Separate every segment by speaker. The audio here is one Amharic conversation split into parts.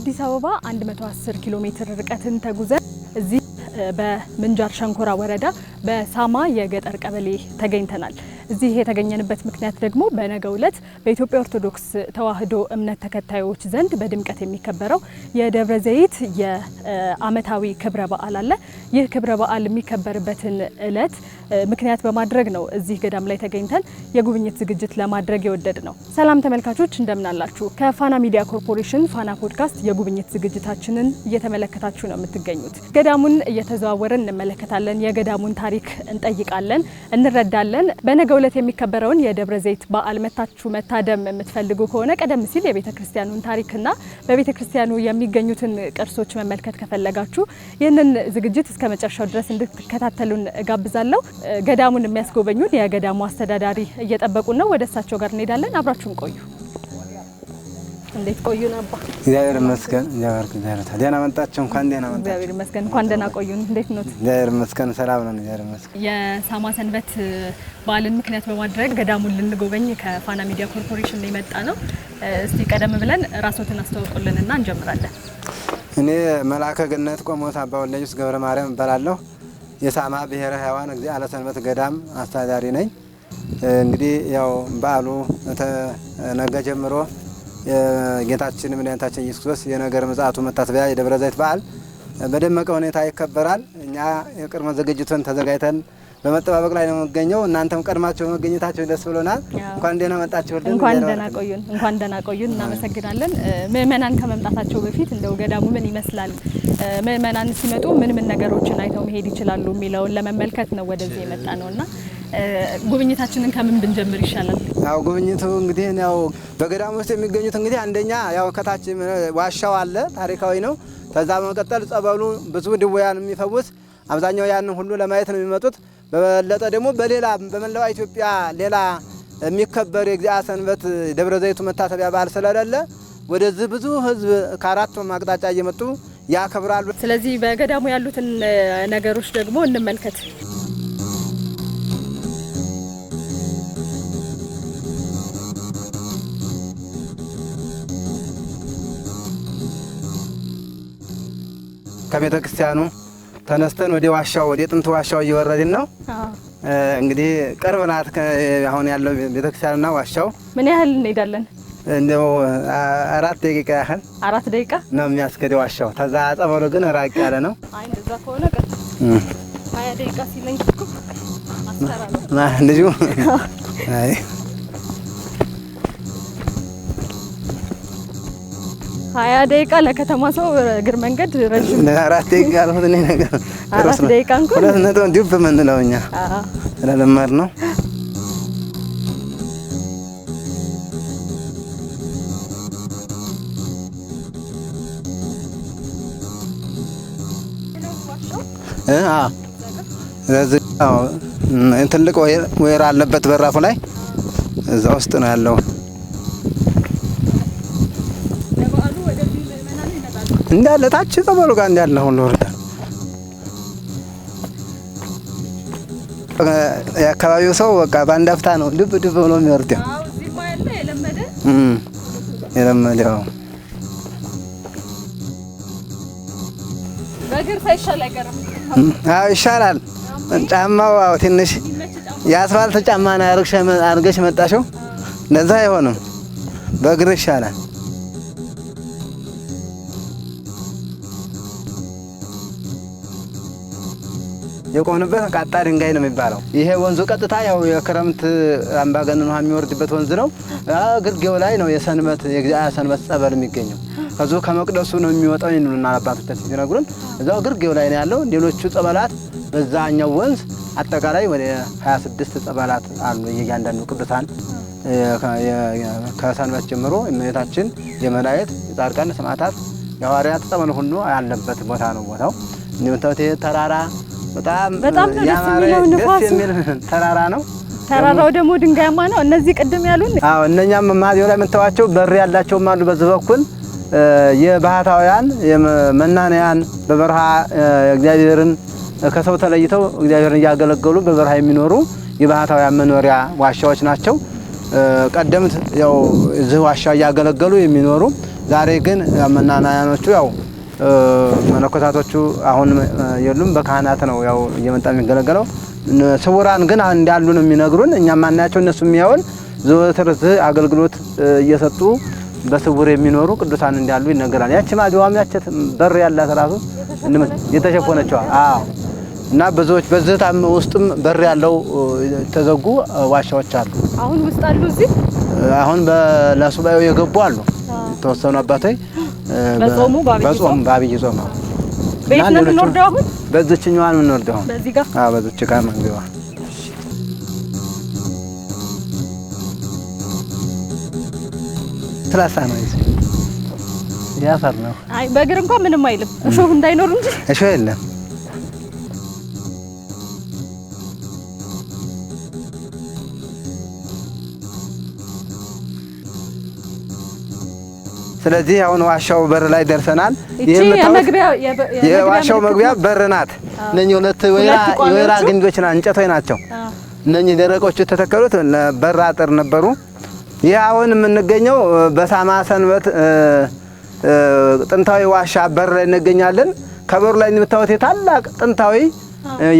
Speaker 1: ከአዲስ አበባ 110 ኪሎ ሜትር ርቀትን ተጉዘን እዚህ በምንጃር ሸንኮራ ወረዳ በሳማ የገጠር ቀበሌ ተገኝተናል። እዚህ የተገኘንበት ምክንያት ደግሞ በነገው ዕለት በኢትዮጵያ ኦርቶዶክስ ተዋሕዶ እምነት ተከታዮች ዘንድ በድምቀት የሚከበረው የደብረ ዘይት የዓመታዊ ክብረ በዓል አለ። ይህ ክብረ በዓል የሚከበርበትን ዕለት ምክንያት በማድረግ ነው እዚህ ገዳም ላይ ተገኝተን የጉብኝት ዝግጅት ለማድረግ የወደድ ነው። ሰላም ተመልካቾች እንደምን አላችሁ? ከፋና ሚዲያ ኮርፖሬሽን ፋና ፖድካስት የጉብኝት ዝግጅታችንን እየተመለከታችሁ ነው የምትገኙት። ገዳሙን እየተዘዋወርን እንመለከታለን፣ የገዳሙን ታሪክ እንጠይቃለን፣ እንረዳለን። በነገው ዕለት የሚከበረውን የደብረ ዘይት በዓል መታችሁ መታደም የምትፈልጉ ከሆነ ቀደም ሲል የቤተ ክርስቲያኑን ታሪክና በቤተ ክርስቲያኑ የሚገኙትን ቅርሶች መመልከት ከፈለጋችሁ ይህንን ዝግጅት እስከ መጨረሻው ድረስ እንድትከታተሉን ጋብዛለሁ። ገዳሙን የሚያስጎበኙን የገዳሙ አስተዳዳሪ እየጠበቁን ነው። ወደ እሳቸው ጋር እንሄዳለን። አብራችሁን ቆዩ። እንዴት ቆዩን አባ?
Speaker 2: እግዚአብሔር ይመስገን። ደህና መጣችሁ። እንኳን ደህና መጣችሁ።
Speaker 1: እግዚአብሔር ይመስገን። እንኳን ደህና ቆዩን። እንዴት ነው?
Speaker 2: እግዚአብሔር ይመስገን ሰላም ነው። እግዚአብሔር ይመስገን።
Speaker 1: የሳማ ሰንበት በዓልን ምክንያት በማድረግ ገዳሙን ልንጎበኝ ከፋና ሚዲያ ኮርፖሬሽን የመጣ ነው። እስቲ ቀደም ብለን ራስዎትን አስተዋውቁልንና እንጀምራለን።
Speaker 2: እኔ መልአከ ገነት ቆሞስ አባ ወልደ ኢየሱስ ገብረ ማርያም እባላለሁ። የሳማ ብሔረ ሕያዋን እግዚአብሔር ሰንበት ገዳም አስተዳዳሪ ነኝ። እንግዲህ ያው በዓሉ ነገ ጀምሮ የጌታችን መድኃኒታችን ኢየሱስ ክርስቶስ የነገር ምጽአቱ መታሰቢያ የደብረ ዘይት በዓል በደመቀ ሁኔታ ይከበራል። እኛ የቅድመ ዝግጅቱን ተዘጋጅተን በመጠባበቅ ላይ ነው የምንገኘው። እናንተም ቀድማችሁ በመገኘታችሁ ደስ ብሎናል። እንኳን ደህና መጣችሁልን።
Speaker 1: እንኳን ደህና ቆዩን። እናመሰግናለን። ምእመናን ከመምጣታቸው በፊት እንደው ገዳሙ ምን ይመስላል፣ ምእመናን ሲመጡ ምን ነገሮችን አይተው መሄድ ይችላሉ የሚለውን ለመመልከት ነው ወደዚህ የመጣ ነውና ጉብኝታችንን ከምን ብንጀምር ይሻላል?
Speaker 2: ያው ጉብኝቱ እንግዲህ ያው በገዳሙ ውስጥ የሚገኙት እንግዲህ አንደኛ ያው ከታች ዋሻው አለ፣ ታሪካዊ ነው። ከዛ በመቀጠል ጸበሉ ብዙ ድውያን የሚፈውስ አብዛኛው ያንን ሁሉ ለማየት ነው የሚመጡት። በበለጠ ደግሞ በሌላ በመላው ኢትዮጵያ ሌላ የሚከበር የእግዚአብሔር ሰንበት ደብረ ዘይቱ መታሰቢያ በዓል ስለሌለ ወደዚህ ብዙ ሕዝብ ከአራቱም አቅጣጫ እየመጡ ያከብራሉ።
Speaker 1: ስለዚህ በገዳሙ ያሉትን ነገሮች ደግሞ እንመልከት።
Speaker 2: ከቤተ ክርስቲያኑ ተነስተን ወደ ዋሻው ወደ ጥንት ዋሻው እየወረድን ነው። እንግዲህ ቅርብ ናት አሁን ያለው ቤተ ክርስቲያኑና ዋሻው።
Speaker 1: ምን ያህል እንሄዳለን?
Speaker 2: እንደው 4 ደቂቃ ያህል
Speaker 1: 4 ደቂቃ ነው
Speaker 2: የሚያስከደው ዋሻው። ተዛ ጸበሉ ግን ራቅ ያለ ነው።
Speaker 1: አይ እንደዛ ከሆነ 20 ደቂቃ ሲለኝ እኮ አስተራለሁ
Speaker 2: ልጁ አይ
Speaker 1: 20 ደቂቃ ለከተማ ሰው እግር መንገድ ረጅም።
Speaker 2: 4 ደቂቃ አልሆነ ነገር
Speaker 1: 4 ደቂቃ እንኳን
Speaker 2: ሁለት ነጥብ ዲብ ምንለው እኛ ስለለመድ ነው። ትልቅ ወይራ አለበት በራፉ ላይ እዛ ውስጥ ነው ያለው። እንዳለ ታች ጸበሉ ጋር እንዳለ ሁሉ ወርዳ የአካባቢው ሰው በቃ በአንድ አፍታ ነው ድብ ብሎ የሚወርደው።
Speaker 1: አዎ እዚህ ቆይ ያለ
Speaker 2: የለመደው
Speaker 1: በእግር ሳይሻል አይቀርም።
Speaker 2: አዎ ይሻላል። ጫማው ትንሽ የአስፋልት ጫማ ነው አርገሽ መጣሽው። እንደዛ አይሆንም፣ በእግር ይሻላል። የቆምንበት ቃጣ ድንጋይ ነው የሚባለው። ይሄ ወንዙ ቀጥታ ያው የክረምት አምባገነን ውሃ የሚወርድበት ወንዝ ነው። ግርጌው ላይ ነው የሰንበት የእግዚአብሔር ሰንበት ጸበል የሚገኘው። ከዙ ከመቅደሱ ነው የሚወጣው ይሉና አባቶቻችን ሲነግሩን እዛው ግርጌው ላይ ነው ያለው። ሌሎቹ ጸበላት በዛኛው ወንዝ አጠቃላይ ወደ 26 ጸበላት አሉ። የእያንዳንዱ ቅዱሳን ከሰንበት ጀምሮ እመቤታችን፣ የመላእክት፣ የጻድቃን፣ ሰማዕታት፣ የሐዋርያት ጸበል ሁሉ ያለበት ቦታ ነው ቦታው። እንደምታዩት ተራራ በጣም ያማረ ደስ የሚል ተራራ ነው።
Speaker 1: ተራራው ደግሞ ድንጋያማ ነው። እነዚህ ቅድም ያሉን
Speaker 2: አዎ እነኛም ማዲዮ ላይ የምታዋቸው በር ያላቸው አሉ። በዚህ በኩል የባህታውያን የመናንያን በበረሃ እግዚአብሔርን ከሰው ተለይተው እግዚአብሔርን እያገለገሉ በበረሃ የሚኖሩ የባህታውያን መኖሪያ ዋሻዎች ናቸው። ቀደምት ያው እዚህ ዋሻ እያገለገሉ የሚኖሩ ዛሬ ግን መናንያኖቹ ያው መነኮሳቶቹ አሁን የሉም፣ በካህናት ነው ያው እየመጣ የሚገለገለው። ስውራን ግን እንዳሉ ነው የሚነግሩን። እኛም ማናያቸው እነሱ የሚያውን ዘወትር አገልግሎት እየሰጡ በስውር የሚኖሩ ቅዱሳን እንዳሉ ይነገራል። ያቺ ማዲዋም ያቺ በር ያላት ራሱ የተሸፈነችዋ እና ብዙዎች በዝታም ውስጥም በር ያለው ተዘጉ ዋሻዎች አሉ።
Speaker 1: አሁን ውስጥ አሉ። እዚህ
Speaker 2: አሁን ለሱባኤው የገቡ አሉ ተወሰኑ አባቶች
Speaker 1: በጾሙ
Speaker 2: በአብይ ጾም።
Speaker 1: ቤት ነው የምንወርደው። አሁን
Speaker 2: በዚህኛው ነው የምንወርደው።
Speaker 1: በዚህ ጋር
Speaker 2: በዚች ጋር መንገባ ትላሳ ነው ያፈር ነው።
Speaker 1: አይ በእግር እንኳን ምንም አይልም፣ እሾህ እንዳይኖር እንጂ
Speaker 2: እሾህ የለም። ስለዚህ አሁን ዋሻው በር ላይ ደርሰናል። የዋሻው መግቢያ በር ናት። እነኚህ ሁለት የወይራ ግንዶች እንጨቶች ናቸው። እነኚህ ደረቆቹ የተተከሉት በር አጥር ነበሩ። ይህ አሁን የምንገኘው በሳማ ሰንበት ጥንታዊ ዋሻ በር ላይ እንገኛለን። ከበሩ ላይ የምታዩት የታላቅ ጥንታዊ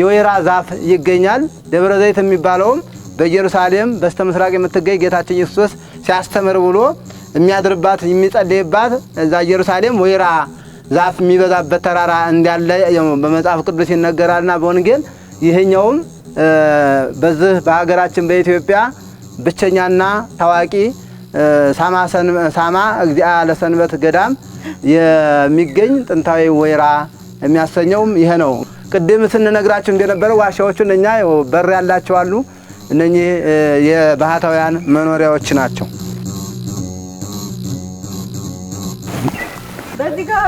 Speaker 2: የወይራ ዛፍ ይገኛል። ደብረ ዘይት የሚባለውም በኢየሩሳሌም በስተምስራቅ የምትገኝ ጌታችን ኢየሱስ ሲያስተምር ብሎ የሚያድርባት የሚጸልይባት እዛ ኢየሩሳሌም ወይራ ዛፍ የሚበዛበት ተራራ እንዳለ በመጽሐፍ ቅዱስ ይነገራልና በወንጌል ይሄኛውም በዚህ በሀገራችን በኢትዮጵያ ብቸኛና ታዋቂ ሳማ እግዚአ ለሰንበት ገዳም የሚገኝ ጥንታዊ ወይራ የሚያሰኘውም ይሄ ነው። ቅድም ስንነግራችሁ እንደነበረ ዋሻዎቹን እኛ በር ያላቸው አሉ። እነኚህ የባህታውያን መኖሪያዎች ናቸው።
Speaker 1: በዚህ ጋር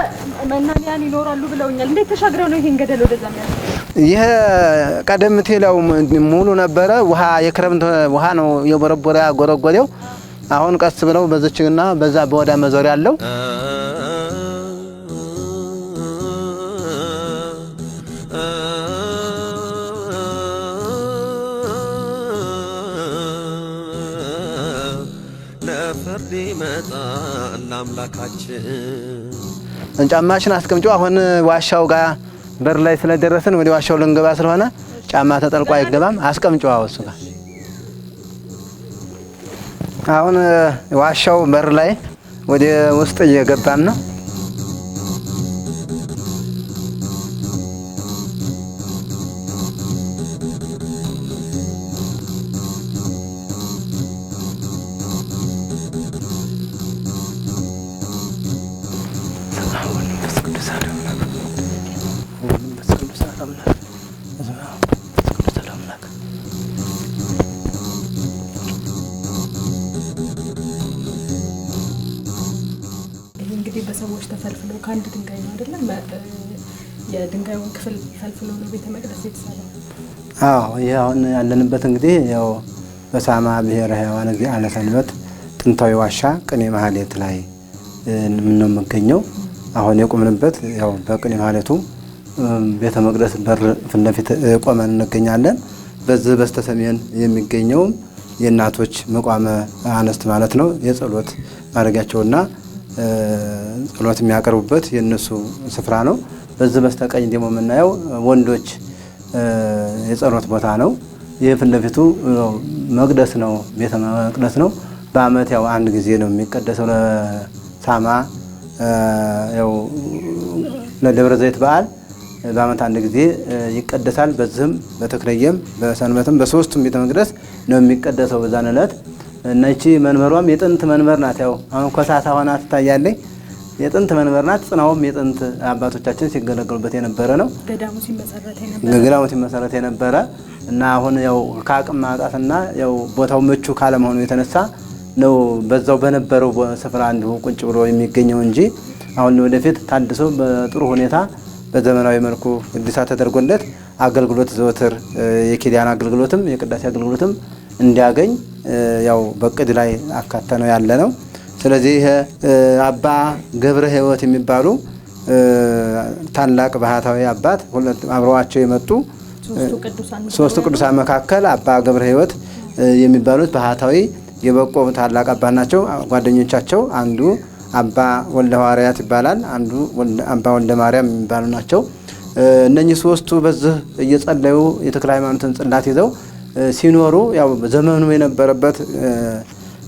Speaker 1: መናንያን ይኖራሉ ብለውኛል። እንዴት ተሻግረው ነው ይሄን ገደል ወደዛ የሚያደርጉት?
Speaker 2: ይሄ ቀደም ሲለው ሙሉ ነበረ። ውሃ የክረምት ውሃ ነው የቦረቦረ ጎረጎዴው። አሁን ቀስ ብለው በዚችና በዛ በወዳ መዞሪያ ያለው
Speaker 3: ለፍርድ ይመጣል አምላካችን።
Speaker 2: ጫማሽን አስቀምጪው። አሁን ዋሻው ጋር በር ላይ ስለደረስን ወደ ዋሻው ልንገባ ስለሆነ ጫማ ተጠልቆ አይገባም። አስቀምጪው እሱ ጋር። አሁን ዋሻው በር ላይ ወደ ውስጥ እየገባን ነው።
Speaker 1: እንግዲህ በሰዎች ተፈልፍሎ ከአንድ ድንጋይ ነው አይደለም? የድንጋዩን ክፍል ፈልፍሎ ነው ቤተ መቅደስ የተሰራው።
Speaker 2: ይህ አሁን ያለንበት እንግዲህ ያው በሳማ ብሔረ ሕያዋን እግዚአ ለሰንበት ጥንታዊ ዋሻ ቅኔ ማህሌት ላይ ነው የምንገኘው። አሁን የቆምንበት ያው በቅኔ ማህሌቱ ቤተ መቅደስ በር ፊት ለፊት ቆመን እንገኛለን። በዚህ በስተሰሜን የሚገኘው የእናቶች መቋመ አንስት ማለት ነው የጸሎት ማድረጊያቸውና ጸሎት የሚያቀርቡበት የነሱ ስፍራ ነው። በዚህ በስተቀኝ ደግሞ የምናየው ወንዶች የጸሎት ቦታ ነው። ይህ ፊት ለፊቱ መቅደስ ነው፣ ቤተ መቅደስ ነው። በዓመት ያው አንድ ጊዜ ነው የሚቀደሰው ለሳማ ያው ለደብረ ዘይት በዓል በዓመት አንድ ጊዜ ይቀደሳል። በዚህም በተክለየም በሰንበትም በሶስቱም ቤተ መቅደስ ነው የሚቀደሰው በዛን ዕለት። እነቺ መንበሯም የጥንት መንበር ናት። ያው አሁን ኮሳሳ ሆና ትታያለች። የጥንት መንበር ናት። ጽናውም የጥንት አባቶቻችን ሲገለገሉበት የነበረ ነው። ገዳሙ ሲመሰረት የነበረ እና አሁን ያው ከአቅም ማጣትና ያው ቦታው ምቹ ካለመሆኑ የተነሳ ነው በዛው በነበረው ስፍራ እንዲሁ ቁጭ ብሎ የሚገኘው እንጂ አሁን ወደፊት ታድሶ በጥሩ ሁኔታ በዘመናዊ መልኩ እድሳት ተደርጎለት አገልግሎት ዘወትር የኪዳን አገልግሎትም የቅዳሴ አገልግሎትም እንዲያገኝ ያው በቅድ ላይ አካተነው ያለ ነው። ስለዚህ አባ ገብረ ሕይወት የሚባሉ ታላቅ ባህታዊ አባት አብረዋቸው የመጡ ሶስቱ ቅዱሳን መካከል አባ ገብረ ሕይወት የሚባሉት ባህታዊ የበቆ ታላቅ አባት ናቸው። ጓደኞቻቸው አንዱ አባ ወልደ ሐዋርያት ይባላል። አንዱ አባ ወልደ ማርያም የሚባሉ ናቸው። እነኚህ ሶስቱ በዚህ እየጸለዩ የተክለ ሃይማኖትን ጽላት ይዘው ሲኖሩ ያው ዘመኑ የነበረበት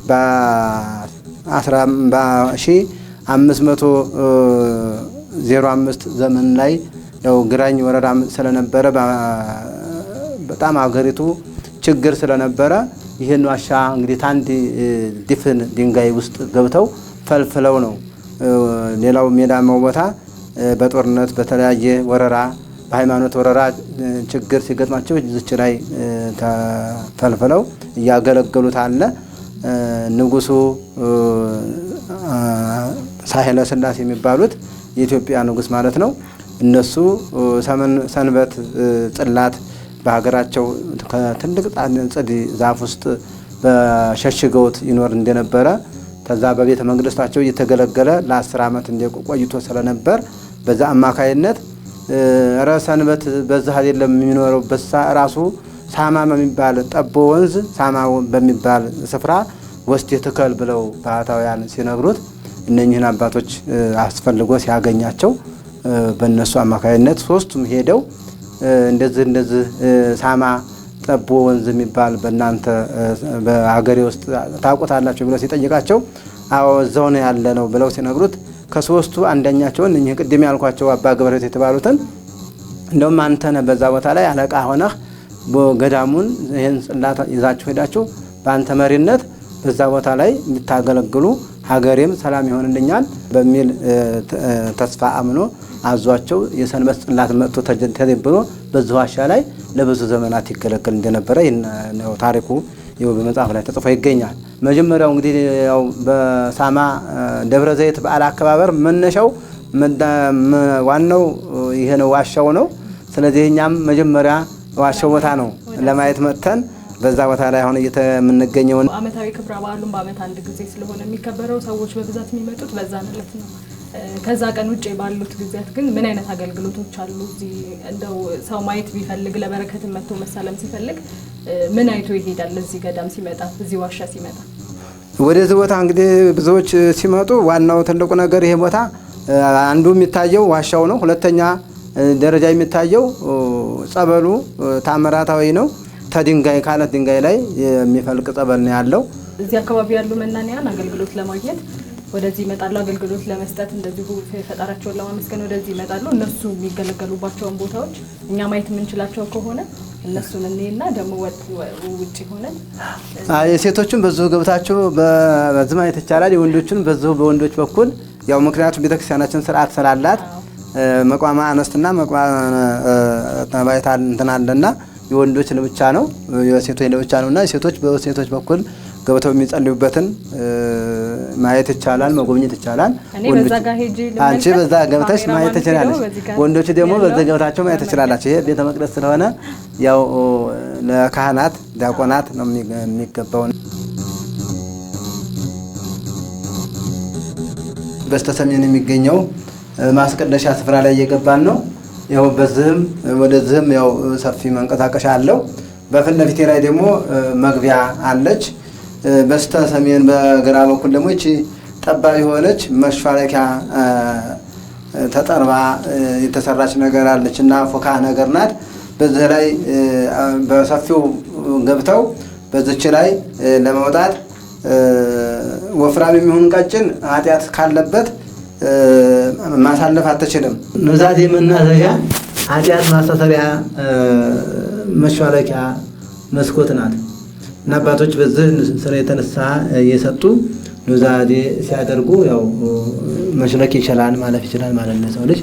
Speaker 2: በ1505 ዘመን ላይ ያው ግራኝ ወረራ ስለነበረ በጣም አገሪቱ ችግር ስለነበረ ይህን ዋሻ እንግዲህ ታንድ ድፍን ድንጋይ ውስጥ ገብተው ፈልፍለው ነው። ሌላው ሜዳማው ቦታ በጦርነት በተለያየ ወረራ በሃይማኖት ወረራ ችግር ሲገጥማቸው እዚች ላይ ተፈልፍለው እያገለገሉት አለ። ንጉሱ ሳህለ ስላሴ የሚባሉት የኢትዮጵያ ንጉስ ማለት ነው። እነሱ ሰንበት ጽላት በሀገራቸው ከትልቅ ጽድ ዛፍ ውስጥ በሸሽገውት ይኖር እንደነበረ ከዛ በቤተ መንግስታቸው እየተገለገለ ለ10 ዓመት እንደቆይቶ ስለነበር በዛ አማካይነት ሰንበት በዛ አይደለም የሚኖረው በሳ ራሱ ሳማ በሚባል ጠቦ ወንዝ ሳማ በሚባል ስፍራ ወስቴ ትከል ብለው ባህታውያን ሲነግሩት እነኚህን አባቶች አስፈልጎ ሲያገኛቸው በእነሱ አማካይነት ሶስቱም ሄደው እንደዚህ ሳማ ጠቦ ወንዝ የሚባል በእናንተ በአገሬ ውስጥ ታውቁታላችሁ ብለው ሲጠይቃቸው አዎ እዛው ነው ያለ ነው ብለው ሲነግሩት ከሶስቱ አንደኛቸውን እኚህ ቅድም ያልኳቸው አባ ገብረት የተባሉትን እንደውም አንተ ነህ በዛ ቦታ ላይ አለቃ ሆነህ ገዳሙን ይሄን ጽላት ይዛችሁ ሄዳችሁ በአንተ መሪነት በዛ ቦታ ላይ እንድታገለግሉ ሀገሬም ሰላም ይሆንልኛል በሚል ተስፋ አምኖ አዟቸው የሰንበት ጽላት መጥቶ ተጀብሮ በዚህ ዋሻ ላይ ለብዙ ዘመናት ይገለገል እንደነበረ ነው ታሪኩ ይኸው በመጽሐፍ ላይ ተጽፎ ይገኛል። መጀመሪያው እንግዲህ ያው በሳማ ደብረ ዘይት በዓል አከባበር መነሻው ዋናው ይሄ ነው ዋሻው ነው። ስለዚህ እኛም መጀመሪያ ዋሻው ቦታ ነው ለማየት መጥተን በዛ ቦታ ላይ አሁን የምንገኘው
Speaker 1: ዓመታዊ ክብረ በዓሉን በዓመት አንድ ጊዜ ስለሆነ የሚከበረው ሰዎች በብዛት የሚመጡት በዛ ዕለት ነው። ከዛ ቀን ውጪ ባሉት ጊዜያት ግን ምን አይነት አገልግሎቶች አሉ? እዚህ እንደው ሰው ማየት ቢፈልግ ለበረከት መጥቶ መሳለም ሲፈልግ ምን አይቶ ይሄዳል? እዚህ ገዳም ሲመጣ እዚህ ዋሻ ሲመጣ
Speaker 2: ወደዚህ ቦታ እንግዲህ ብዙዎች ሲመጡ ዋናው ትልቁ ነገር ይሄ ቦታ አንዱ የሚታየው ዋሻው ነው። ሁለተኛ ደረጃ የሚታየው ጸበሉ ታምራታዊ ነው። ተድንጋይ ካለት ድንጋይ ላይ የሚፈልቅ ጸበል ነው ያለው።
Speaker 1: እዚህ አካባቢ ያሉ መናንያን አገልግሎት ለማግኘት ወደዚህ ይመጣሉ። አገልግሎት ለመስጠት እንደዚሁ ፈጣሪያቸውን ለማመስገን ወደዚህ ይመጣሉ። እነሱ የሚገለገሉባቸውን ቦታዎች እኛ ማየት የምንችላቸው ከሆነ እነሱን እኔና ደግሞ ውጪ ሆነን
Speaker 2: የሴቶችን በዚሁ ገብታችሁ በዚህ ማየት ይቻላል። የወንዶችን በዚሁ በወንዶች በኩል ያው ምክንያቱም ቤተክርስቲያናችን ስርዓት ስላላት መቋማ አነስትና መቋማ ተባይታ እንትናለና የወንዶች ለብቻ ነው የሴቶች ለብቻ ነውና የሴቶች በሴቶች በኩል ገብተው የሚጸልዩበትን ማየት ይቻላል፣ መጎብኘት ይቻላል። አንቺ በዛ ገብተሽ ማየት ትችላለሽ። ወንዶች ደግሞ በዛ ገብታቸው ማየት ትችላላችሁ። ይሄ ቤተ መቅደስ ስለሆነ ያው ለካህናት ዲያቆናት ነው የሚገባው። በስተሰሜን የሚገኘው ማስቀደሻ ስፍራ ላይ እየገባን ነው። ያው በዚህም ወደዚህም ያው ሰፊ መንቀሳቀሻ አለው። በፊት ለፊቴ ላይ ደግሞ መግቢያ አለች። በስተ ሰሜን በግራ በኩል ደግሞ እቺ ጠባብ የሆነች መሿለኪያ ተጠርባ የተሰራች ነገር አለች እና ፎካ ነገር ናት። በዚህ ላይ በሰፊው ገብተው በዚች ላይ ለመውጣት ወፍራም የሚሆን ቀጭን ኃጢአት ካለበት ማሳለፍ አትችልም። ኑዛዜ መናዘዣ ኃጢአት ማስተሰሪያ መሿለኪያ መስኮት ናት እና አባቶች በዚህ ስራ የተነሳ እየሰጡ ኑዛዜ ሲያደርጉ ያው መሽለክ ይችላል ማለፍ ይችላል ማለት ነው። ሰው ልጅ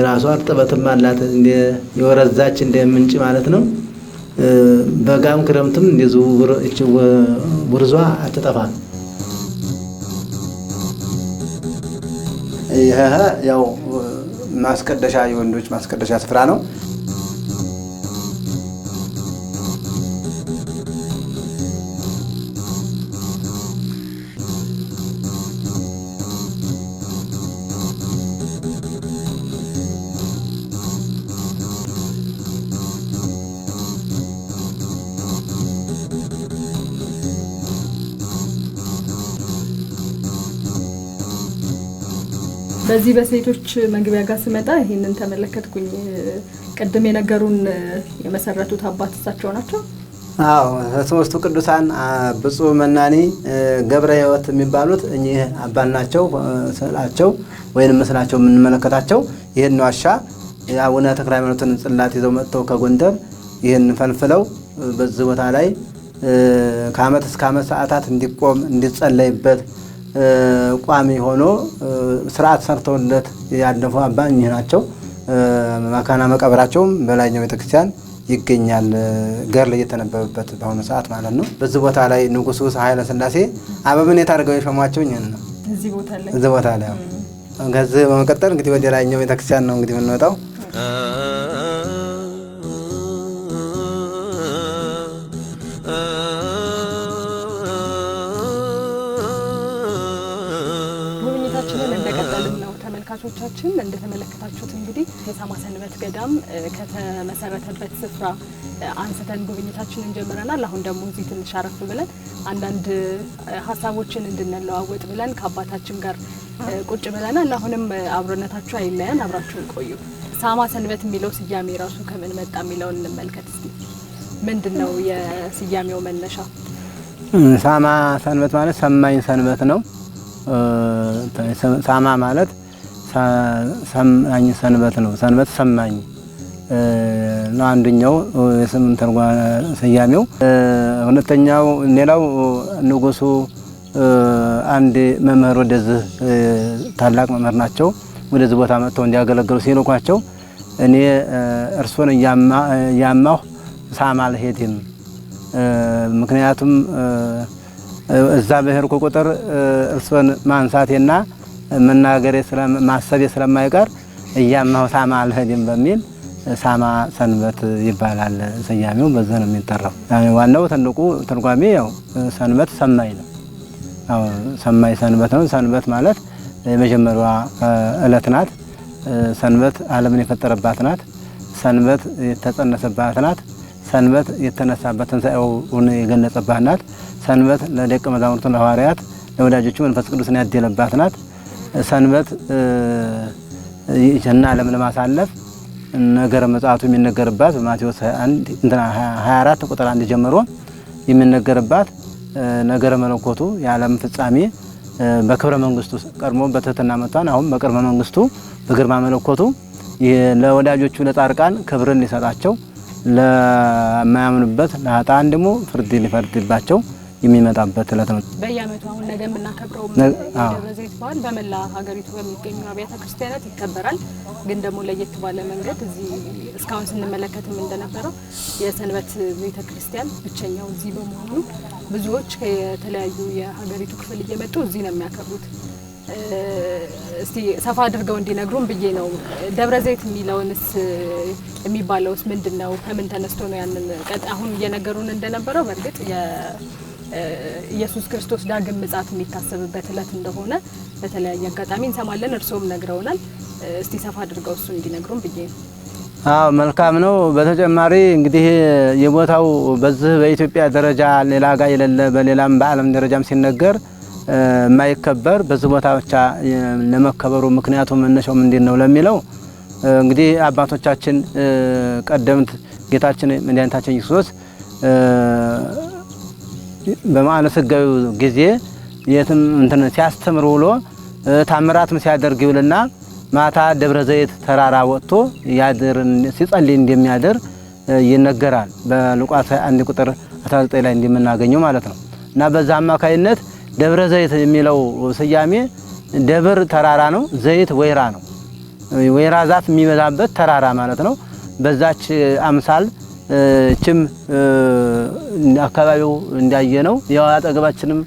Speaker 2: ራሷ እርጥበትም አላት እንደ የወረዛች እንደ ምንጭ ማለት ነው። በጋም ክረምትም እንደዚሁ ውርዟ አትጠፋም። ይሄ ያው ማስቀደሻ የወንዶች ማስቀደሻ ስፍራ ነው።
Speaker 1: በዚህ በሴቶች መግቢያ ጋር ስመጣ ይሄንን ተመለከትኩኝ። ቅድም የነገሩን የመሰረቱት አባት እሳቸው ናቸው?
Speaker 2: አዎ ሶስቱ ቅዱሳን ብፁዕ መናኒ ገብረ ሕይወት የሚባሉት እኚህ አባት ናቸው። ስዕላቸው ወይንም ምስላቸው የምንመለከታቸው ይህን ዋሻ የአቡነ ተክለ ሃይማኖትን ጽላት ይዘው መጥተው ከጎንደር ይህን ፈልፍለው በዚህ ቦታ ላይ ከዓመት እስከ ዓመት ሰዓታት እንዲቆም እንዲጸለይበት ቋሚ ሆኖ ስርዓት ሰርተውለት ያለፉ አባ እኚህ ናቸው። መካና መቃብራቸውም በላይኛው ቤተክርስቲያን ይገኛል። ገር ላይ የተነበበበት በአሁኑ ሰዓት ማለት ነው። በዚህ ቦታ ላይ ንጉሱ ኃይለ ሥላሴ አበምኔት አድርገው የሾሟቸው እኚህን ነው። እዚህ ቦታ ላይ ከዚህ በመቀጠል እንግዲህ ወደ ላይኛው ቤተክርስቲያን ነው እንግዲህ የምንወጣው።
Speaker 1: ተመልካቾቻችን እንደተመለከታችሁት እንግዲህ የሳማ ሰንበት ገዳም ከተመሰረተበት ስፍራ አንስተን ጉብኝታችንን ጀምረናል። አሁን ደግሞ እዚህ ትንሽ አረፍ ብለን አንዳንድ ሀሳቦችን እንድንለዋወጥ ብለን ከአባታችን ጋር ቁጭ ብለናል። አሁንም አብሮነታችሁ አይለየን፣ አብራችሁን ቆዩ። ሳማ ሰንበት የሚለው ስያሜ ራሱ ከምን መጣ የሚለውን እንመልከት እስቲ። ምንድነው የስያሜው መነሻ?
Speaker 2: ሳማ ሰንበት ማለት ሰማኝ ሰንበት ነው። ሳማ ማለት ሰማኝ ሰንበት ነው። ሰንበት ሰማኝ ነው አንደኛው የስም ትርጓሜ ስያሜው። ሁለተኛው ሌላው ንጉሱ አንድ መምህር ወደዚህ ታላቅ መምህር ናቸው ወደዚህ ቦታ መጥተው እንዲያገለግሉ ሲልኳቸው እኔ እርሱን እያማሁ ሳማ አልሄድም፣ ምክንያቱም እዛ በሄድኩ ቁጥር እርሱን ማንሳቴና መናገሬ ማሰቤ ስለማይቀር እያማሁ ሳማ አልሄድም በሚል ሳማ ሰንበት ይባላል ስያሜው። በዛ ነው የሚጠራው። ዋናው ትልቁ ትርጓሜ ያው ሰንበት ሰማይ ነው። አዎ ሰማይ ሰንበት ነው። ሰንበት ማለት የመጀመሪያዋ እለት ናት። ሰንበት ዓለምን የፈጠረባት ናት። ሰንበት የተጸነሰባት ናት። ሰንበት የተነሳበት ትንሣኤውን የገለጸባት ናት። ሰንበት ለደቀ መዛሙርቱ ለሐዋርያት ለወዳጆቹ መንፈስ ቅዱስን ያደለባት ናት። ሰንበት ይህን ዓለም ለማሳለፍ ነገረ ምጽአቱ የሚነገርባት በማቴዎስ 24 ቁጥር 1 ጀምሮ የሚነገርባት ነገረ መለኮቱ የዓለም ፍጻሜ በክብረ መንግስቱ ቀድሞ በትህትና መጥቷን አሁን በቅድመ መንግስቱ በግርማ መለኮቱ ለወዳጆቹ ለጻድቃን ክብርን ሊሰጣቸው ለማያምኑበት ለኃጥአን ደግሞ ፍርድ ሊፈርድባቸው የሚመጣበት ዕለት ነው።
Speaker 1: በየዓመቱ አሁን ነገ የምናከብረው ደብረ ዘይት በዓል በመላ ሀገሪቱ በሚገኙ አብያተ ክርስቲያናት ይከበራል። ግን ደግሞ ለየት ባለ መንገድ እዚህ እስካሁን ስንመለከትም እንደነበረው የሰንበት ቤተ ክርስቲያን ብቸኛው እዚህ በመሆኑ ብዙዎች ከተለያዩ የሀገሪቱ ክፍል እየመጡ እዚህ ነው የሚያከብሩት። እስቲ ሰፋ አድርገው እንዲነግሩን ብዬ ነው። ደብረ ዘይት የሚለውንስ የሚባለውስ ምንድነው? ከምን ተነስቶ ነው ያንን አሁን እየነገሩን እንደነበረው በእርግጥ ኢየሱስ ክርስቶስ ዳግም ምጽአት የሚታሰብበት ዕለት እንደሆነ በተለያየ አጋጣሚ እንሰማለን። እርሶም ነግረውናል። እስቲ ሰፋ አድርገው እሱ እንዲነግሩን ብዬ ነው።
Speaker 2: አዎ መልካም ነው። በተጨማሪ እንግዲህ የቦታው በዚህ በኢትዮጵያ ደረጃ ሌላ ጋር የሌለ በሌላም በዓለም ደረጃም ሲነገር የማይከበር በዚህ ቦታ ብቻ ለመከበሩ ምክንያቱ መነሻው ምንድን ነው ለሚለው እንግዲህ አባቶቻችን ቀደምት ጌታችን መድኃኒታችን ኢየሱስ በመዓለ ሥጋዌው ጊዜ የትም እንትን ሲያስተምር ውሎ ታምራትም ሲያደርግ ይውልና ማታ ደብረ ዘይት ተራራ ወጥቶ ያድር ሲጸልይ እንደሚያድር ይነገራል። በሉቃስ 1 ቁጥር 19 ላይ እንደምናገኘው ማለት ነው። እና በዛ አማካይነት ደብረ ዘይት የሚለው ስያሜ ደብር ተራራ ነው፣ ዘይት ወይራ ነው። ወይራ ዛፍ የሚበዛበት ተራራ ማለት ነው። በዛች አምሳል ችም አካባቢው እንዳየነው ያው አጠገባችንም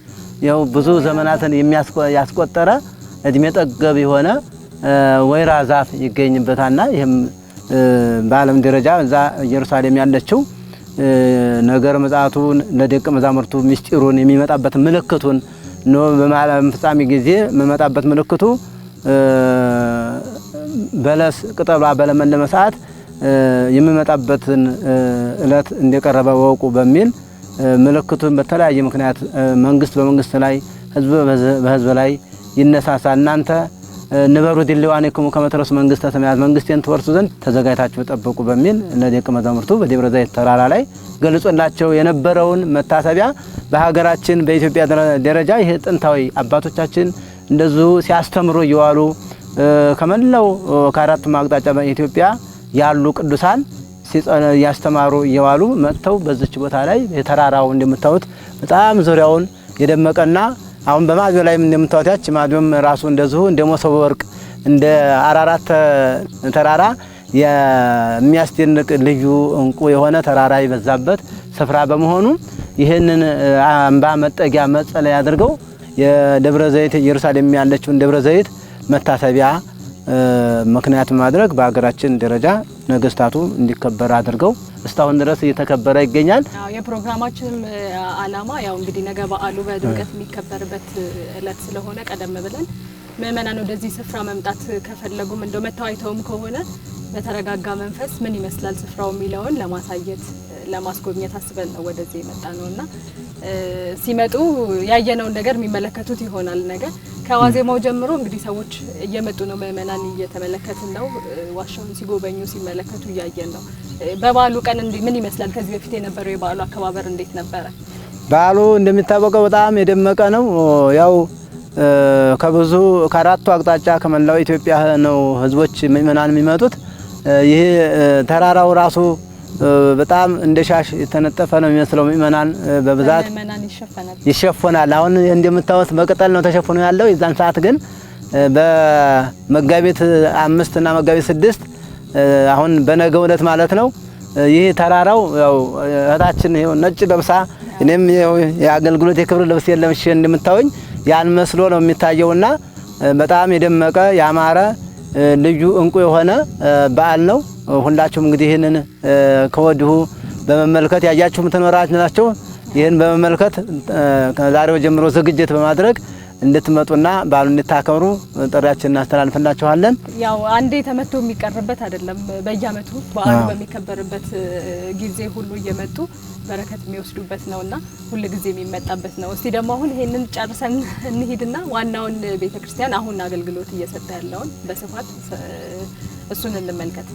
Speaker 2: ያው ብዙ ዘመናትን ያስቆጠረ እድሜ ጠገብ የሆነ ወይራ ዛፍ ይገኝበታልና ይሄም በዓለም ደረጃ እዛ ኢየሩሳሌም ያለችው ነገር ምጽአቱን ለደቀ መዛሙርቱ ምስጢሩን የሚመጣበት ምልክቱን ነው። በማለም ፍጻሜ ጊዜ የሚመጣበት ምልክቱ በለስ ቅጠሏ በለመለመ ሰዓት የሚመጣበትን እለት እንደቀረበ ወቁ በሚል ምልክቱን በተለያየ ምክንያት መንግስት በመንግስት ላይ ህዝብ በህዝብ ላይ ይነሳሳ እናንተ ንበሩ ዲልዋኔክሙ ከመትረሱ መንግስተ ሰማያት መንግስቴን ትወርሱ ዘንድ ተዘጋጅታችሁ ጠብቁ በሚል ለደቀ መዛሙርቱ በደብረ ዘይት ተራራ ላይ ገልጾላቸው የነበረውን መታሰቢያ በሀገራችን በኢትዮጵያ ደረጃ ይሄ ጥንታዊ አባቶቻችን እንደዚሁ ሲያስተምሩ እየዋሉ ከመላው ከአራቱ አቅጣጫ በኢትዮጵያ ያሉ ቅዱሳን ያስተማሩ እየዋሉ መጥተው በዚች ቦታ ላይ የተራራው እንደምታዩት በጣም ዙሪያውን የደመቀና አሁን በማዲዮ ላይ እንደምታዩት ያች ማዲዮም ራሱ እንደዚሁ እንደ መሶበ ወርቅ እንደ አራራት ተራራ የሚያስደንቅ ልዩ እንቁ የሆነ ተራራ ይበዛበት ስፍራ በመሆኑ ይህንን አምባ መጠጊያ መጸለያ አድርገው የደብረ ዘይት ኢየሩሳሌም ያለችውን ደብረ ዘይት መታሰቢያ ምክንያት ማድረግ በሀገራችን ደረጃ ነገስታቱ እንዲከበር አድርገው እስካሁን ድረስ እየተከበረ ይገኛል።
Speaker 1: የፕሮግራማችን አላማ ያው እንግዲህ ነገ በዓሉ በድምቀት የሚከበርበት እለት ስለሆነ ቀደም ብለን ምእመናን ወደዚህ ስፍራ መምጣት ከፈለጉም እንደው መተዋይተውም ከሆነ በተረጋጋ መንፈስ ምን ይመስላል ስፍራው የሚለውን ለማሳየት ለማስጎብኘት አስበን ነው ወደዚህ የመጣ ነውና ሲመጡ ያየነውን ነገር የሚመለከቱት ይሆናል። ነገር ከዋዜማው ጀምሮ እንግዲህ ሰዎች እየመጡ ነው፣ ምእመናን እየተመለከትን ነው። ዋሻውን ሲጎበኙ ሲመለከቱ እያየን ነው። በበዓሉ ቀን ምን ይመስላል? ከዚህ በፊት የነበረው የበዓሉ አከባበር እንዴት ነበረ?
Speaker 2: በዓሉ እንደሚታወቀው በጣም የደመቀ ነው። ያው ከብዙ ከአራቱ አቅጣጫ ከመላው ኢትዮጵያ ነው ህዝቦች ምእመናን የሚመጡት። ይሄ ተራራው ራሱ በጣም እንደ ሻሽ የተነጠፈ ነው የሚመስለው። ምእመናን በብዛት ይሸፈናል። አሁን እንደምታዩት በቅጠል ነው ተሸፍኖ ያለው። የዛን ሰዓት ግን በመጋቢት 5 እና መጋቢት 6 አሁን በነገው ዕለት ማለት ነው ይሄ ተራራው ያው እህታችን ይሄው ነጭ ለብሳ እኔም የአገልግሎት የክብር ልብስ ለብሼ እንደምታዩኝ ያን መስሎ ነው የሚታየውና በጣም የደመቀ ያማረ ልዩ እንቁ የሆነ በዓል ነው። ሁላችሁም እንግዲህ ይሄንን ከወዲሁ በመመልከት ያያችሁም ተኖራችሁ ይሄን በመመልከት ከዛሬው ጀምሮ ዝግጅት በማድረግ እንድትመጡና በዓሉን እንድታከብሩ ጥሪያችንን እናስተላልፍላችኋለን።
Speaker 1: ያው አንዴ ተመቶ የሚቀርበት አይደለም። በየዓመቱ በዓሉ በሚከበርበት ጊዜ ሁሉ እየመጡ በረከት የሚወስዱበት ነውና ሁሉ ጊዜ የሚመጣበት ነው። እስቲ ደግሞ አሁን ይሄንን ጨርሰን እንሂድና ዋናውን ቤተክርስቲያን አሁን አገልግሎት እየሰጠ ያለውን በስፋት እሱን እንመልከት።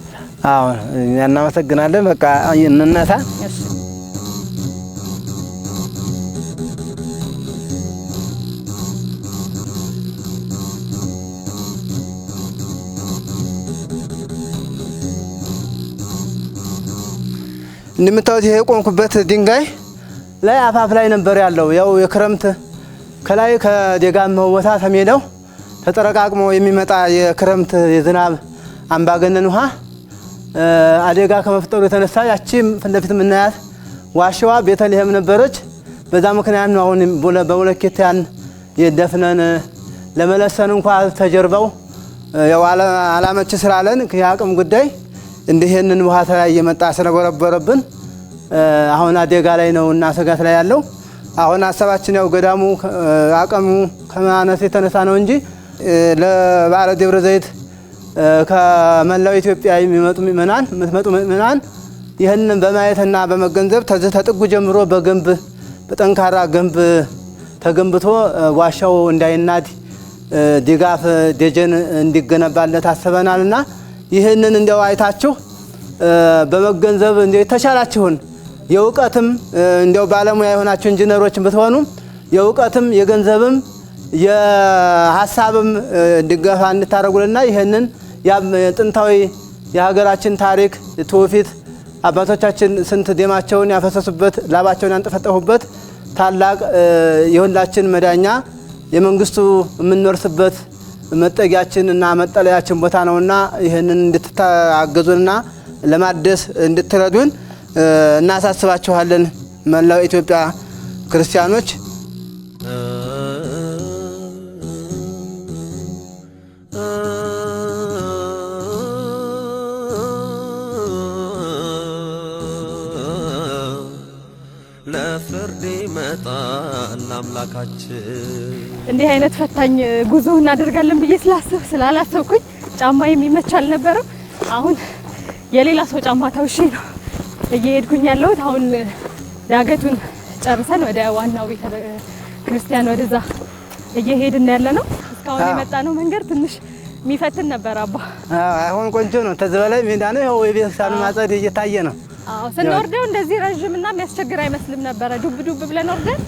Speaker 2: አዎ እናመሰግናለን። በቃ እንነሳ።
Speaker 1: እሺ
Speaker 2: እንደምታዩት ይሄ ቆምኩበት ድንጋይ ላይ አፋፍ ላይ ነበር ያለው። ያው የክረምት ከላይ ከደጋማው ቦታ ተሜዳው ተጠረቃቅሞ የሚመጣ የክረምት የዝናብ አምባገነን ውሃ አደጋ ከመፍጠሩ የተነሳ ያቺም ፍለፊት ምናያት ዋሻዋ ቤተልሔም ነበረች። በዛ ምክንያት ነው አሁን በሁለኬት ያን የደፍነን ለመለሰን እንኳን ተጀርባው ያው አላመች ስላለን የአቅም ጉዳይ እንደሄንን ውሃ ተላይ የመጣ ስለበረበረብን አሁን አደጋ ላይ ነውና ስጋት ላይ ያለው። አሁን ሐሳባችን ያው ገዳሙ አቅሙ ከማነስ የተነሳ ነው እንጂ ለበዓለ ደብረ ዘይት ከመላው ኢትዮጵያ የሚመጡ ምእመናን ይህንን በማየትና በመገንዘብ ተጥጉ ጀምሮ በግንብ በጠንካራ ግንብ ተገንብቶ ዋሻው እንዳይናድ ድጋፍ ደጀን እንዲገነባለት አስበናልና ይህንን እንደው አይታችሁ በመገንዘብ እንደው የተሻላችሁን የእውቀትም እንደው ባለሙያ የሆናችሁ ኢንጂነሮችን ብትሆኑ የእውቀትም የገንዘብም የሐሳብም ድጋፍ እንድታረጉልና ይህንን ጥንታዊ የሀገራችን ታሪክ ትውፊት አባቶቻችን ስንት ደማቸውን ያፈሰሱበት ላባቸውን ያንጠፈጠፉበት ታላቅ የሁላችን መዳኛ የመንግስቱ የምንወርስበት መጠጊያችን እና መጠለያችን ቦታ ነውና ይህንን እንድትታገዙንና ለማደስ እንድትረዱን እናሳስባችኋለን። መላው ኢትዮጵያ ክርስቲያኖች
Speaker 3: ለፍርድ ይመጣል አምላካችን።
Speaker 1: እንዲህ አይነት ፈታኝ ጉዞ እናደርጋለን ብዬ ስላላሰብኩኝ ጫማ የሚመች አልነበረም። አሁን የሌላ ሰው ጫማ ተውሼ ነው እየሄድኩኝ ያለሁት። አሁን ዳገቱን ጨርሰን ወደ ዋናው ቤተ ክርስቲያን ወደዛ እየሄድን ያለ ነው። እስካሁን የመጣ ነው መንገድ ትንሽ የሚፈትን ነበር አባ።
Speaker 2: አሁን ቆንጆ ነው። ተዚህ በላይ ሜዳ ነው። ያው የቤተክርስቲያኑ ማጸድ እየታየ ነው።
Speaker 1: ስንወርደው እንደዚህ ረዥምና የሚያስቸግር አይመስልም ነበረ። ዱብ ዱብ ብለን ወርደን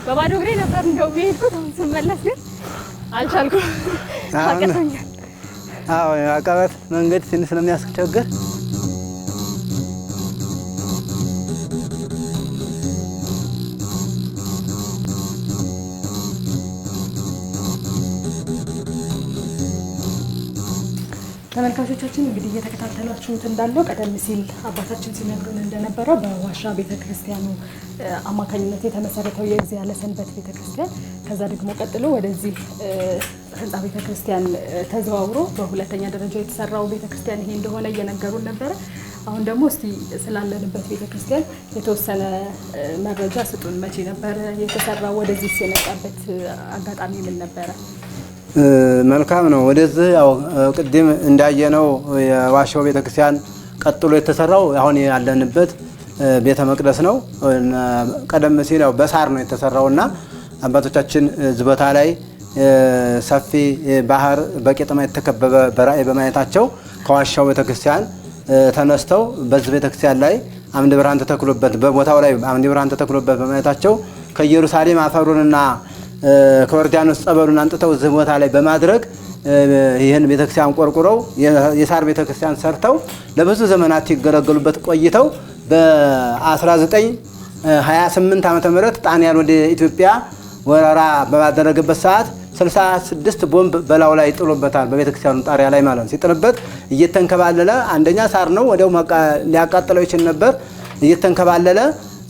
Speaker 1: በባዶ እግሬ ነበር እንደው የሄድኩት። ስመለስ ግን አልቻልኩም፣ አቀተኛል።
Speaker 2: አቀበት መንገድ ትንሽ ስለሚያስቸግር
Speaker 1: ተመልካቾቻችን እንግዲህ እየተከታተላችሁት እንዳለው ቀደም ሲል አባታችን ሲነግሩን እንደነበረው በዋሻ ቤተክርስቲያኑ አማካኝነት የተመሰረተው የእግዚአብሔር ለሰንበት ቤተክርስቲያን ከዛ ደግሞ ቀጥሎ ወደዚህ ህንጻ ቤተክርስቲያን ተዘዋውሮ በሁለተኛ ደረጃ የተሰራው ቤተክርስቲያን ይሄ እንደሆነ እየነገሩን ነበረ። አሁን ደግሞ እስቲ ስላለንበት ቤተክርስቲያን የተወሰነ መረጃ ስጡን። መቼ ነበረ የተሰራው? ወደዚህ የመጣበት አጋጣሚ ምን ነበረ?
Speaker 2: መልካም ነው። ወደዚህ ያው ቅድም እንዳየነው የዋሻው ቤተክርስቲያን ቀጥሎ የተሰራው አሁን ያለንበት ቤተ መቅደስ ነው። ቀደም ሲል ያው በሳር ነው የተሰራውና አባቶቻችን እዚህ ቦታ ላይ ሰፊ ባህር በቄጠማ የተከበበ በራእይ በማየታቸው ከዋሻው ቤተክርስቲያን ተነስተው በዚህ ቤተክርስቲያን ላይ አምደ ብርሃን ተተክሎበት በቦታው ላይ አምደ ብርሃን ተተክሎበት በማየታቸው ከኢየሩሳሌም አፈሩንና ከዮርዳኖስ ጸበሉን አንጥተው እዚህ ቦታ ላይ በማድረግ ይህን ቤተክርስቲያን ቆርቁረው የሳር ቤተክርስቲያን ሰርተው ለብዙ ዘመናት ይገለገሉበት ቆይተው በ1928 ዓመተ ምህረት ጣሊያን ወደ ኢትዮጵያ ወረራ በማደረገበት ሰዓት 66 ቦምብ በላው ላይ ጥሎበታል። በቤተክርስቲያኑ ጣሪያ ላይ ማለት ነው። ሲጥልበት እየተንከባለለ አንደኛ ሳር ነው፣ ወዲያው ሊያቃጥለው ይችል ነበር። እየተንከባለለ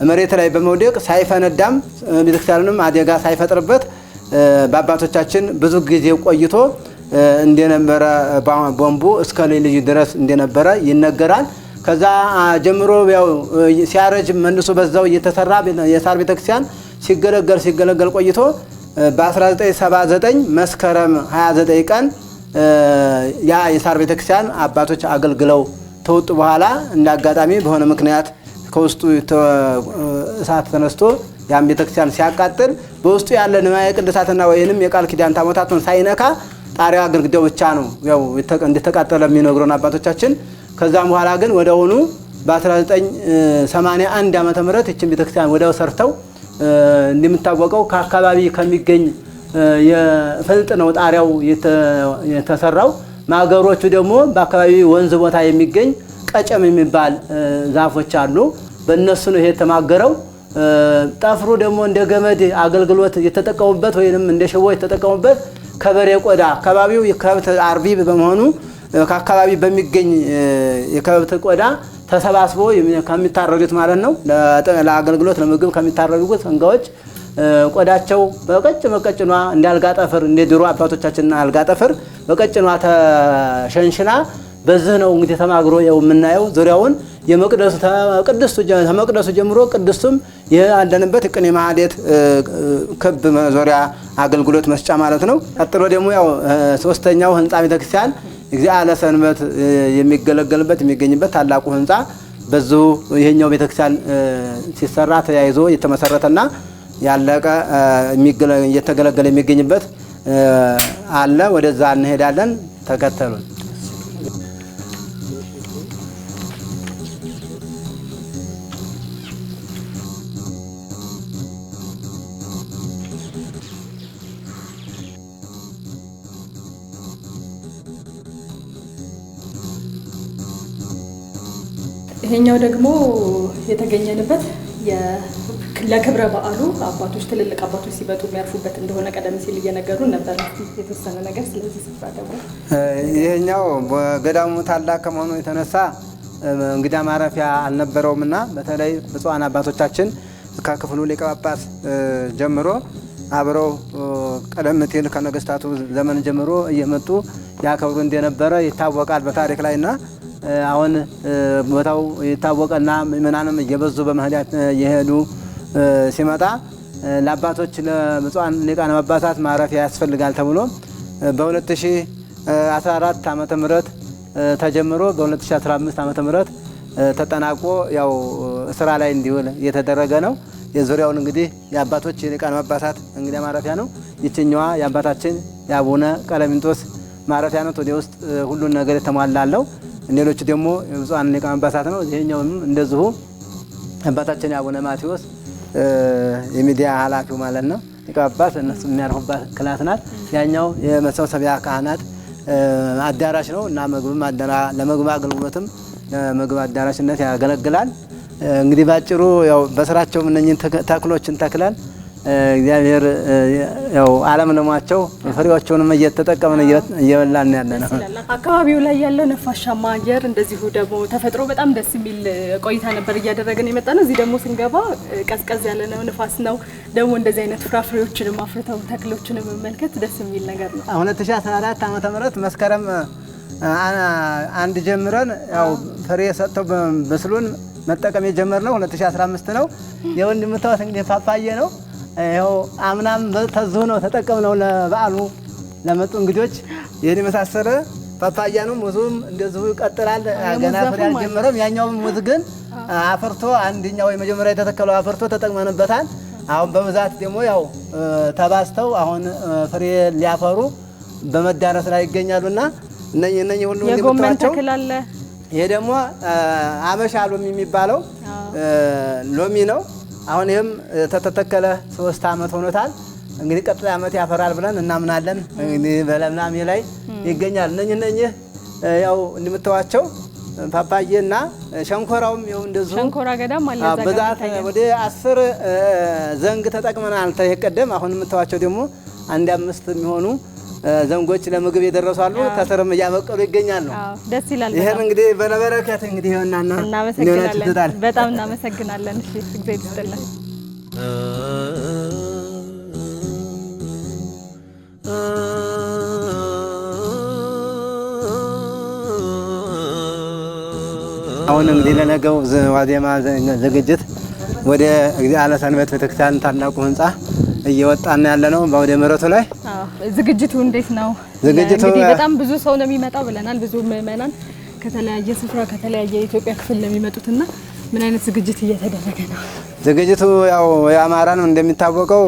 Speaker 2: መሬት ላይ በመውደቅ ሳይፈነዳም ቤተክርስቲያኑንም አደጋ ሳይፈጥርበት በአባቶቻችን ብዙ ጊዜ ቆይቶ እንደነበረ ቦምቡ እስከ ልጅ ድረስ እንደነበረ ይነገራል። ከዛ ጀምሮ ያው ሲያረጅ መልሶ በዛው እየተሰራ የሳር ቤተክርስቲያን ሲገለገል ቆይቶ በ1979 መስከረም 29 ቀን ያ የሳር ቤተክርስቲያን አባቶች አገልግለው ተወጡ በኋላ እንዳጋጣሚ በሆነ ምክንያት ከውስጡ እሳት ተነስቶ ያን ቤተክርስቲያን ሲያቃጥል በውስጡ ያለ ንዋየ ቅድሳትና ወይንም የቃል ኪዳን ታቦታቱን ሳይነካ ጣሪያ ግድግዳው ብቻ ነው ያው እንደተቃጠለ የሚነግሩን አባቶቻችን። ከዛም በኋላ ግን ወደውኑ በ1981 ዓመተ ምህረት እቺን ቤተክርስቲያን ወደው ሰርተው እንደምታወቀው ከአካባቢ ከሚገኝ የፈልጥ ነው ጣሪያው የተሰራው። ማገሮቹ ደግሞ በአካባቢ ወንዝ ቦታ የሚገኝ ቀጨም የሚባል ዛፎች አሉ። በእነሱ ነው ይሄ የተማገረው። ጠፍሩ ደግሞ እንደ ገመድ አገልግሎት የተጠቀሙበት ወይንም እንደ ሽቦ የተጠቀሙበት ከበሬ ቆዳ አካባቢው የከብት አርቢ በመሆኑ ከአካባቢ በሚገኝ የከብት ቆዳ ተሰባስቦ ከሚታረዱት ማለት ነው ለአገልግሎት ለምግብ ከሚታረዱት እንጋዎች ቆዳቸው በቀጭኗ እንዳልጋ ጠፍር እንደ ድሮ አባቶቻችንና አልጋ ጠፍር በቀጭኗ ተሸንሽና በዚህ ነው እንግዲህ ተማግሮ የምናየው። ዙሪያውን የመቅደሱ ተመቅደሱ ጀምሮ ቅድስቱም ያለንበት ቅኔ ማህሌት ክብ ዙሪያ አገልግሎት መስጫ ማለት ነው። ቀጥሎ ደግሞ ያው ሶስተኛው ህንጻ ቤተክርስቲያን እግዚአብሔር ለሰንበት የሚገለገልበት የሚገኝበት ታላቁ ህንጻ በዚሁ ይሄኛው ቤተክርስቲያን ሲሰራ ተያይዞ የተመሰረተና ያለቀ እየተገለገለ የሚገኝበት አለ። ወደዛ እንሄዳለን። ተከተሉን።
Speaker 1: ይሄኛው ደግሞ የተገኘንበት ለክብረ በዓሉ አባቶች ትልልቅ አባቶች ሲመጡ የሚያርፉበት እንደሆነ ቀደም ሲል እየነገሩን ነበር። የተወሰነ ነገር ስለዚህ ስፍራ ደግሞ
Speaker 2: ይሄኛው በገዳሙ ታላቅ ከመሆኑ የተነሳ እንግዳ ማረፊያ አልነበረውምና በተለይ ብፁዓን አባቶቻችን ከክፍሉ ሊቀ ጳጳስ ጀምሮ አብረው ቀደም ሲል ከነገስታቱ ዘመን ጀምሮ እየመጡ ያከብሩ እንደነበረ ይታወቃል በታሪክ ላይና አሁን ቦታው የታወቀና ምእመናንም እየበዙ በመህዳት እየሄዱ ሲመጣ ለአባቶች ለብፁዓን ሊቃነ ጳጳሳት ማረፊያ ያስፈልጋል ተብሎ በ2014 ዓመተ ምህረት ተጀምሮ በ2015 ዓመተ ምህረት ተጠናቆ ያው ስራ ላይ እንዲውል እየተደረገ ነው። የዙሪያውን እንግዲህ የአባቶች ሊቃነ ጳጳሳት እንግዲህ ማረፊያ ነው። ይችኛዋ የአባታችን የአቡነ ቀለሚንጦስ ማረፊያ ነው። ወደ ውስጥ ሁሉን ነገር የተሟላለው። ሌሎቹ ደግሞ ብፁዓን ሊቃነ ጳጳሳት ነው። ይሄኛውም እንደዚሁ አባታችን አቡነ ማቴዎስ የሚዲያ ኃላፊው ማለት ነው ሊቀ ጳጳስ እነሱ የሚያርፉባት ክላስ ናት። ያኛው የመሰብሰቢያ ካህናት አዳራሽ ነው እና ለምግብ አገልግሎትም ለምግብ አዳራሽነት ያገለግላል። እንግዲህ ባጭሩ ያው በስራቸውም እነኝን ተክሎችን ተክለን እግዚአብሔር ያው ዓለም ለሟቸው ፍሬዎቹንም እየተጠቀምን እየበላን ያለ ነው።
Speaker 1: አካባቢው ላይ ያለው ነፋሻማ አየር እንደዚሁ ደግሞ ተፈጥሮ በጣም ደስ የሚል ቆይታ ነበር እያደረገን የመጣ ነው። እዚህ ደግሞ ስንገባ ቀዝቀዝ ያለ ነው፣ ንፋስ ነው። ደግሞ እንደዚህ አይነት ፍራፍሬዎችንም አፍርተው ተክሎችንም መመልከት ደስ የሚል ነገር ነው።
Speaker 2: 2014 ዓመተ ምህረት መስከረም አንድ ጀምረን ያው ፍሬ ሰጥተው በስሉን መጠቀም የጀመርነው 2015 ነው። የወንድምታውት እንግዲህ ፓፓዬ ነው። ይኸው አምናም ተዝሁ ነው ተጠቀምነው ለበዓሉ ለመጡ እንግዶች ይህን የመሳሰለ ፓፓያ ነው። ሙዙም እንደዚሁ ይቀጥላል። ገና ፍሬ አልጀመረም። ያኛው ሙዝ ግን አፍርቶ አንደኛው የመጀመሪያ የተተከለው አፍርቶ ተጠቅመንበታል። አሁን በብዛት ደግሞ ያው ተባስተው አሁን ፍሬ ሊያፈሩ በመዳረስ ላይ ይገኛሉና እነኚህ ሁሉ
Speaker 1: የጎመን ተክል አለ።
Speaker 2: ይሄ ደግሞ አበሻ ሎሚ የሚባለው ሎሚ ነው። አሁን ይህም ተተከለ 3 ዓመት ሆኖታል። እንግዲህ ቀጣይ ዓመት ያፈራል ብለን እናምናለን። እንግዲህ በለምላሜ ላይ ይገኛል። እነኚህ ያው እንደምታዋቸው ፓፓዬና ሸንኮራውም ይኸው እንደዚሁ
Speaker 1: ሸንኮራ ገዳም አለ።
Speaker 2: በዛት ወደ 10 ዘንግ ተጠቅመናል ተቀደም። አሁን የምታዋቸው ደግሞ 1-5 የሚሆኑ ዘንጎች ለምግብ የደረሱ አሉ። ተሰርም እያበቀሉ ይገኛሉ።
Speaker 1: ደስ ይላል።
Speaker 2: ይሄን እንግዲህ በነበረከት እንግዲህ
Speaker 1: እናመሰግናለን። በጣም እናመሰግናለን። እሺ እግዚአብሔር ይስጥልን።
Speaker 2: አሁን እንግዲህ ለነገው ዋዜማ ዝግጅት ወደ እግዚአብሔር ሰንበት ቤተክርስቲያን ታላቁ ህንጻ እየወጣን ያለ ነው። በወደ ምረቱ ላይ
Speaker 1: ዝግጅቱ እንዴት ነው?
Speaker 2: ዝግጅቱ
Speaker 1: እንግዲህ በጣም ብዙ ሰው ነው የሚመጣው ብለናል። ብዙ ምዕመናን ከተለያየ ስፍራ ከተለያየ የኢትዮጵያ ክፍል ነው የሚመጡትና ምን አይነት ዝግጅት እየተደረገ ነው?
Speaker 2: ዝግጅቱ ያው የአማራ ነው እንደሚታወቀው።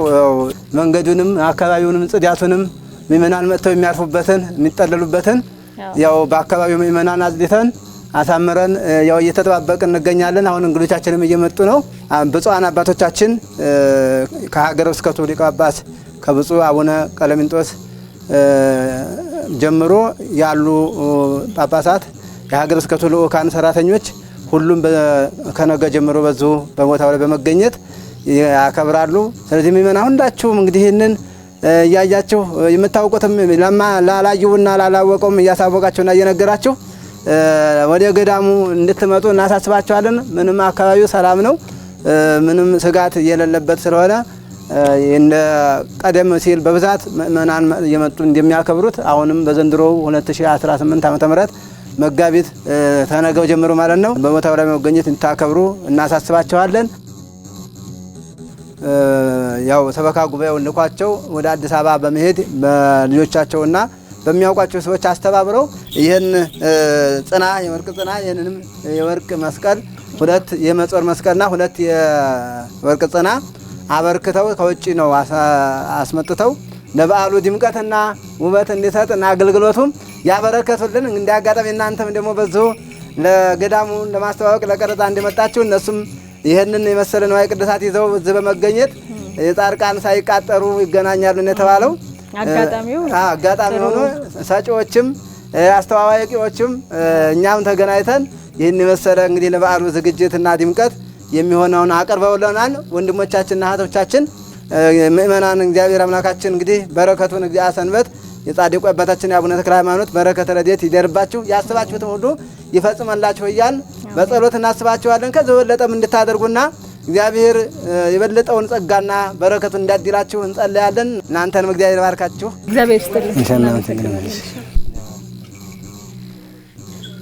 Speaker 2: መንገዱንም አካባቢውንም ጽዳቱንም ምዕመናን መጥተው የሚያርፉበትን የሚጠለሉበትን ያው በአካባቢው ምዕመናን አጽድተን አሳምረን ያው እየተጠባበቅን እንገኛለን። አሁን እንግዶቻችንም እየመጡ ነው። ብፁዓን አባቶቻችን ከሀገረ ስብከቱ ሊቀ ጳጳስ ከብፁዕ አቡነ ቀለሚንጦስ ጀምሮ ያሉ ጳጳሳት፣ የሀገረ ስብከቱ ልኡካን ሰራተኞች ሁሉም ከነገ ጀምሮ በዚሁ በቦታው ላይ በመገኘት ያከብራሉ። ስለዚህ ምእመናን ሁላችሁም እንግዲህ ይህንን እያያችሁ የምታውቁትም ላላዩና ላላወቀውም እያሳወቃችሁና እየነገራችሁ ወደ ገዳሙ እንድትመጡ እናሳስባችኋለን። ምንም አካባቢው ሰላም ነው። ምንም ስጋት የሌለበት ስለሆነ እንደ ቀደም ሲል በብዛት ምእመናን እየመጡ እንደሚያከብሩት አሁንም በዘንድሮው 2018 ዓመተ ምህረት መጋቢት ተነገው ጀምሮ ማለት ነው በቦታው ላይ መገኘት እንድታከብሩ እናሳስባችኋለን። ያው ሰበካ ጉባኤውን ልኳቸው ወደ አዲስ አበባ በመሄድ በልጆቻቸውና በሚያውቋቸው ሰዎች አስተባብረው ይህን ጽና የወርቅ ጽና ይህንንም የወርቅ መስቀል 2 የመጾር መስቀልና 2 የወርቅ ጽና አበርክተው ከውጭ ነው አስመጥተው ለበዓሉ ድምቀትና ውበት እንዲሰጥና አገልግሎቱም ያበረከቱልን። እንዲያጋጣሚ እናንተም ደግሞ በዚሁ ለገዳሙ ለማስተዋወቅ ለቀረጻ እንደመጣችሁ እነሱም ይህንን የመሰለ ንዋየ ቅድሳት ይዘው እዚህ በመገኘት የጻድቃን ሳይቃጠሩ ይገናኛሉ ነው የተባለው። አጋጣሚ ሆኖ ሰጪዎችም አስተዋዋቂዎችም እኛም ተገናኝተን ይህን የመሰለ እንግዲህ ለበዓሉ ዝግጅትና ድምቀት የሚሆነውን አቅርበውልናል። ወንድሞቻችንና እህቶቻችን ምእመናን እግዚአብሔር አምላካችን እንግዲህ በረከቱን እግዚአ ሰንበት የጻድቁ አባታችን የአቡነ ተክለ ሃይማኖት በረከተ ረድኤት ይደርባችሁ፣ ያስባችሁትን ሁሉ ይፈጽመላችሁ እያልን በጸሎት እናስባችኋለን። ከዚህ በለጠም እንድታደርጉና እግዚአብሔር የበለጠውን ጸጋና በረከቱን እንዲያድላችሁ እንጸልያለን። እናንተንም እግዚአብሔር ባርካችሁ።
Speaker 1: እግዚአብሔር ይስጥልኝ።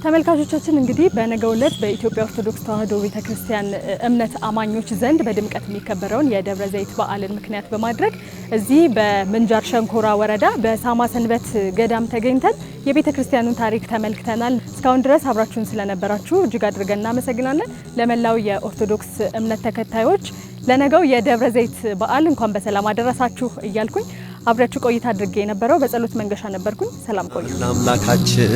Speaker 1: ተመልካቾቻችን እንግዲህ በነገው ዕለት በኢትዮጵያ ኦርቶዶክስ ተዋሕዶ ቤተክርስቲያን እምነት አማኞች ዘንድ በድምቀት የሚከበረውን የደብረ ዘይት በዓልን ምክንያት በማድረግ እዚህ በምንጃር ሸንኮራ ወረዳ በሳማ ሰንበት ገዳም ተገኝተን የቤተክርስቲያኑን ታሪክ ተመልክተናል። እስካሁን ድረስ አብራችሁን ስለነበራችሁ እጅግ አድርገን እናመሰግናለን። ለመላው የኦርቶዶክስ እምነት ተከታዮች ለነገው የደብረ ዘይት በዓል እንኳን በሰላም አደረሳችሁ እያልኩኝ አብራችሁ ቆይታ አድርጌ የነበረው በጸሎት መንገሻ ነበርኩኝ። ሰላም ቆዩ።
Speaker 3: ለአምላካችን